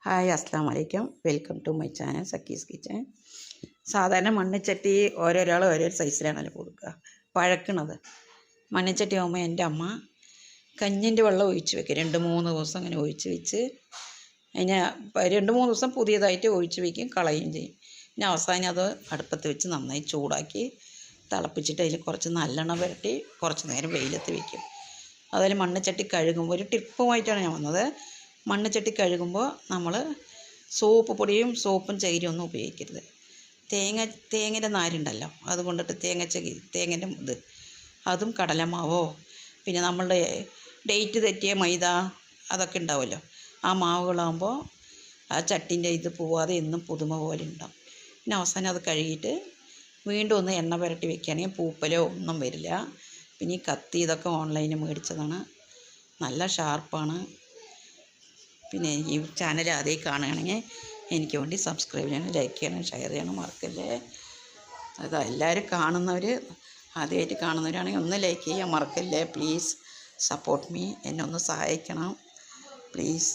Hi അസ്സാം വലൈക്കും. Welcome to my channel Sakki's kitchen. സാധാരണ മണ്ണിച്ചട്ടി ഓരോരാൾ ഓരോ സൈസിലാണല്ലോ കൊടുക്കുക. പഴക്കണത് മണ്ണിച്ചട്ടി ആകുമ്പോൾ എൻ്റെ അമ്മ കഞ്ഞിൻ്റെ വെള്ളം ഒഴിച്ച് വെക്കും. 2-3 ദിവസം അങ്ങനെ ഒഴിച്ച് വെച്ച് അതിനെ 2-3 ദിവസം പുതിയതായിട്ട് ഒഴിച്ച് വയ്ക്കും, കളയുകയും ചെയ്യും. പിന്നെ അവസാനം അത് അടുപ്പത്ത് വെച്ച് നന്നായി ചൂടാക്കി തിളപ്പിച്ചിട്ട് അതിൽ കുറച്ച് നല്ലെണ്ണ പുരട്ടി കുറച്ച് നേരം വെയിലത്ത് വയ്ക്കും. അതുപോലെ മണ്ണിച്ചട്ടി കഴുകുമ്പോൾ ഒരു ടിപ്പുമായിട്ടാണ് ഞാൻ വന്നത്. മണ്ണിച്ചട്ടി കഴുകുമ്പോൾ നമ്മൾ സോപ്പ് പൊടിയും സോപ്പും ചകിരിയും ഒന്നും ഉപയോഗിക്കരുത്. തേങ്ങയുടെ നാരുണ്ടല്ലോ, അതുകൊണ്ടിട്ട് തേങ്ങൻ്റെ ഇത് അതും കടലമാവോ പിന്നെ നമ്മളുടെ ഡേറ്റ് തെറ്റിയ മൈദ അതൊക്കെ ഉണ്ടാവുമല്ലോ, ആ മാവുകളാകുമ്പോൾ ആ ചട്ടീൻ്റെ ഇത് പോവാതെ എന്നും പുതുമ പോലെ ഉണ്ടാവും. പിന്നെ അവസാനം അത് കഴുകിയിട്ട് വീണ്ടും ഒന്ന് എണ്ണ പുരട്ടി വെക്കുകയാണെങ്കിൽ പൂപ്പലോ ഒന്നും വരില്ല. പിന്നെ ഈ കത്തി ഇതൊക്കെ ഓൺലൈനിൽ മേടിച്ചതാണ്, നല്ല ഷാർപ്പാണ്. പിന്നെ ഈ ചാനൽ ആദ്യമായി കാണുകയാണെങ്കിൽ എനിക്ക് വേണ്ടി സബ്സ്ക്രൈബ് ചെയ്യണം, ലൈക്ക് ചെയ്യണം, ഷെയർ ചെയ്യണം, മറക്കല്ലേ. അത് എല്ലാവരും കാണുന്നവർ ആദ്യമായിട്ട് കാണുന്നവരാണെങ്കിൽ ഒന്ന് ലൈക്ക് ചെയ്യാൻ മറക്കല്ലേ. പ്ലീസ് സപ്പോർട്ട് മീ, എന്നെ ഒന്ന് സഹായിക്കണം പ്ലീസ്.